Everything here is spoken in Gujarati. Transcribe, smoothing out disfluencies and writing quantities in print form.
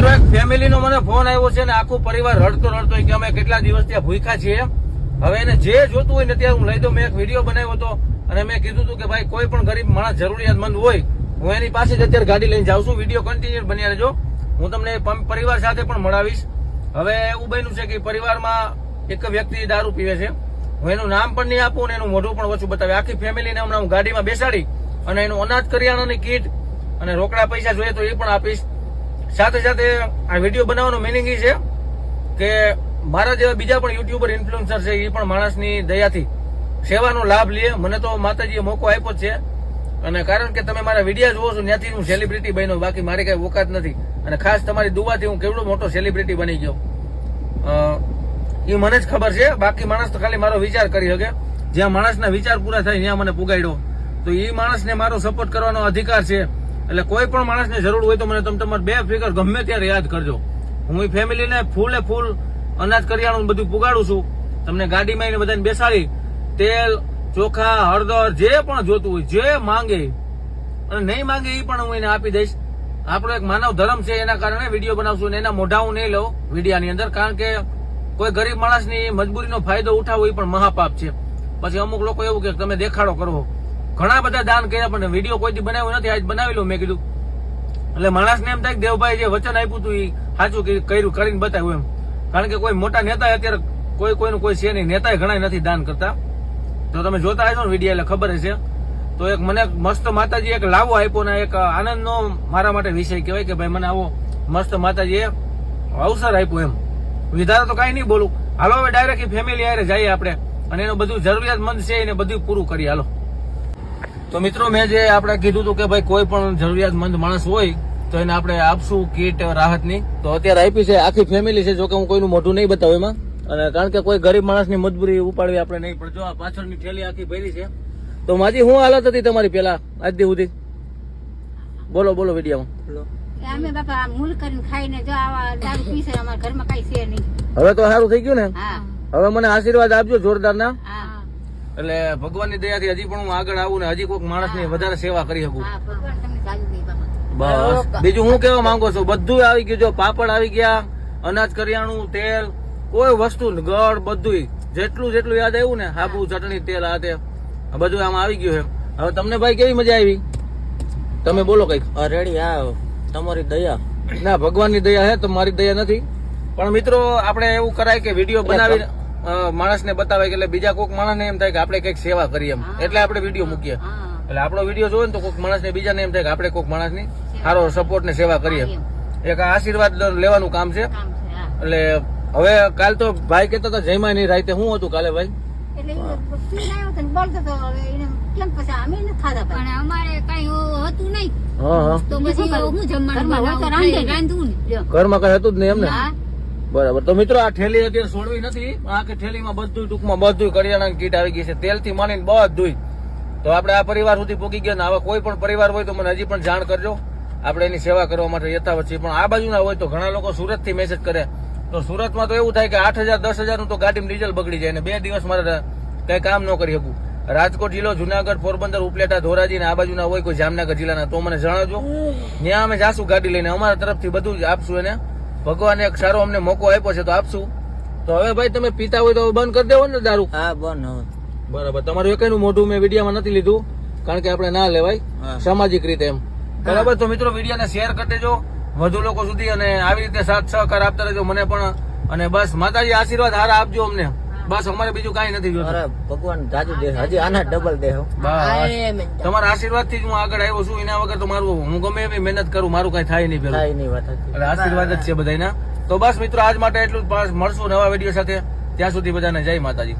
મિત્રો એક ફેમિલી નો મને ફોન આવ્યો છે ને આખું પરિવાર રડતો રડતો કે અમે કેટલા દિવસ ત્યાં ભૂખ્યા છીએ, હવે એને જે જોતું હોય ને ત્યાં હું લઈ દઉં. મેં એક વિડીયો બનાવ્યો હતો અને મેં કીધું હતું કે ભાઈ કોઈ પણ ગરીબ માણસ જરૂરિયાતમંદ હોય હું એની પાસે જ અત્યારે ગાડી લઈને જાઉં છું. વિડીયો કન્ટિન્યુ બન્યા રહેજો, હું તમને પરિવાર સાથે પણ મળાવીશ. હવે એવું બન્યું છે કે પરિવારમાં એક વ્યક્તિ દારૂ પીવે છે, હું એનું નામ પણ નહીં આપું ને એનું મોઢું પણ ઓછું બતાવે. આખી ફેમિલીને હમણાં હું ગાડીમાં બેસાડી અને એનું અનાજ કરિયાણાની કીટ અને રોકડા પૈસા જોઈએ તો એ પણ આપીશ. સાથે સાથે આ વિડીયો બનાવવાનો મિનિંગ એ છે કે મારા જેવા બીજા પણ યુટ્યુબર ઇન્ફ્લુએન્સર છે એ પણ માણસની દયાથી સેવાનો લાભ લે. મને તો માતાજીએ મોકો આપ્યો છે અને કારણ કે તમે મારા વિડીયો જોવો છો ત્યાંથી હું સેલિબ્રિટી બન્યો, બાકી મારી કઈ ઓકાત નથી. અને ખાસ તમારી દુઆથી હું કેવડો મોટો સેલિબ્રિટી બની ગયો એ મને જ ખબર છે. બાકી માણસ તો ખાલી મારો વિચાર કરી શકે. જ્યાં માણસના વિચાર પૂરા થાય ત્યાં મને પુગાડ્યો, તો એ માણસને મારો સપોર્ટ કરવાનો અધિકાર છે. એટલે કોઈ પણ માણસને જરૂર હોય તો મને તમે તમારે 2 ફિગર ગમે ત્યારે યાદ કરજો. હું એ ફેમિલીને ફૂલે ફૂલ અનાજ કરિયાણું બધું પુગાડું છું. તમને ગાડીમાં એને બધાને બેસાડી તેલ ચોખા હળદર જે પણ જોતું હોય જે માંગે અને નહીં માંગે એ પણ હું એને આપી દઈશ. આપણો એક માનવ ધર્મ છે, એના કારણે વિડીયો બનાવશું અને એના મોઢા હું નહીં લઉં વિડીયાની અંદર, કારણ કે કોઈ ગરીબ માણસની મજબૂરીનો ફાયદો ઉઠાવવો એ પણ મહાપાપ છે. પછી અમુક લોકો એવું કે તમે દેખાડો કરો. ઘણા બધા દાન કર્યા પણ વિડીયો કોઈથી બનાવ્યો નથી, આજ બનાવી લો મેં કીધું. એટલે માણસને એમ થાય કે દેવભાઈ જે વચન આપ્યું હતું એ સાચું કર્યું કરીને બતાવ્યું એમ. કારણ કે કોઈ મોટા નેતા અત્યારે કોઈનું કોઈ છે નહીં, નેતા ઘણા નથી દાન કરતા. તો તમે જોતા હશો ને વિડીયો એટલે ખબર હશે. તો એક મને મસ્ત માતાજી એક લાવો આપ્યો ને એક આનંદનો મારા માટે વિષય કહેવાય કે ભાઈ મને આવો મસ્ત માતાજીએ અવસર આપ્યો એમ. વિધારા તો કઈ નહીં બોલું. હાલો હવે ડાયરેક્ટ ફેમિલી હારે જઈએ આપણે અને એનું બધું જરૂરિયાતમંદ છે એને બધું પૂરું કરીએ. હાલો. તો મિત્રો મેં જે આપણે કીધું હતું કે ભાઈ કોઈ પણ જરૂરિયાતમંદ માણસ હોય તો એને આપણે આપશું કીટ રાહતની, તો અત્યારે આપી છે. આખી ફેમિલી છે, જોકે હું કોઈનું મોઢું નહીં બતાવું એમાં, અને કારણ કે કોઈ ગરીબ માણસની મજબૂરી ઉપાડવી આપણે નહીં પડે. જો આ પાછળની થેલી આખી ભરી છે. તો માજી શું હાલત હતી તમારી પેલા આજ દી સુધી? બોલો બોલો વિડીયોમાં. અમે બાપા મૂલ કરીને ખાઈને જો આવા દારૂ પીશે, અમારા ઘરમાં કઈ છે નહીં. હવે તો સારું થઈ ગયું ને? હવે મને આશીર્વાદ આપજો જોરદાર ના. હા, એટલે ભગવાનની દયાથી હજી પણ હું આગળ આવું ને હજી કોઈક માણસની વધારે સેવા કરી શકું. હા, ભગવાન તમને સાજુ દે બાપા. બસ બીજું હું કેવા માંગો છો? બધું આવી ગયું. જો પાપડ આવી ગયા, અનાજ કરિયાણું, તેલ, કોઈ વસ્તુ ગળ બધું જેટલું યાદ આવ્યું ને, હાબુ ચટણી તેલ આ તે બધું આમાં આવી ગયું છે. હવે તમને ભાઈ કેવી મજા આવી? તમે બોલો કઈક. રેડી. આ તમારી દયા ના, ભગવાનની દયા છે, તમારી દયા નથી. પણ મિત્રો આપણે એવું કરાય કે વિડીયો બનાવી માણસને બતાવે એટલે બીજા કોઈક માણસને એમ થાય કે આપણે કઈક સેવા કરીએ એમ, એટલે આપણે વિડીયો મૂકીએ. એટલે આપણો વિડીયો જોવે ને તો કોઈક માણસને બીજાને એમ થાય કે આપણે કોઈક માણસની સારો સપોર્ટ ને સેવા કરીએ. એક આશીર્વાદ લેવાનું કામ છે. એટલે હવે કાલ તો ભાઈ કહેતા હતા જયમાં નહીં રાતે શું હતું કાલે ભાઈ? એટલે પીને આવ્યો તો બોલતો તો એને કેમ પછી અમે ન ખાધા પણ અમારે કઈ હતું નહીં. તો પછી હું જમવાનું રાંધું ને ઘરમાં કઈ હતું જ નહીં એમને? બરાબર. તો મિત્રો આ ઠેલી અત્યારે છોડવી નથી. આખી ઠેલીમાં બધું ટૂંકમાં બધું કરિયાણાની કીટ આવી ગઈ છે, તેલ થી માંડીને બધું. તો આપણે આ પરિવાર સુધી પહોંચી ગયા ને. હવે કોઈ પણ પરિવાર હોય તો મને હજી પણ જાણ કરજો, આપણે એની સેવા કરવા માટે યથાવત છીએ. પણ આ બાજુના હોય તો ઘણા લોકો સુરત થી મેસેજ કરે. તો સુરતમાં તો એવું થાય કે 8,000 10,000 નું તો ગાડીમાં ડીઝલ બગડી જાય ને 2 દિવસ મારે કઈ કામ ન કરી શકું. રાજકોટ જિલ્લો, જુનાગઢ, પોરબંદર, ઉપલેટા, ધોરાજી ને આ બાજુના હોય કોઈ જામનગર જિલ્લાના તો મને જણાવજો. ત્યાં અમે જાશું ગાડી લઈને, અમારા તરફથી બધું જ આપશું એને. ભગવાને એક સારો અમને મોકો આપ્યો છે તો આપશું. તો હવે ભાઈ તમે પીતા હોય તો બંધ કરી દેવો ને દારૂ? હા બંધ હવે. બરાબર. તમારું એકનું મોઢું મેં વિડીયોમાં નથી લીધું કારણ કે આપણે ના લેવાય સામાજિક રીતે એમ. બરાબર. તો મિત્રો વિડીયોને શેર કરી દેજો વધુ લોકો સુધી અને આવી રીતે સાથ સહકાર આપતા રહેજો મને પણ. અને બસ માતાજી આશીર્વાદ હારા આપજો અમને. બસ અમારે બીજું કઈ નથી જોતું. ભગવાન જાજુ દે, હજી આના ડબલ દે. તમારા આશીર્વાદ થી હું આગળ આવ્યો છું. એના વગર તો મારું હું ગમે એવી મહેનત કરું મારું કઈ થાય નહીં. એટલે આશીર્વાદ જ છે બધાના. તો બસ મિત્રો આજ માટે એટલું જ. મળશું નવા વિડીયો સાથે. ત્યાં સુધી બધાને જય માતાજી.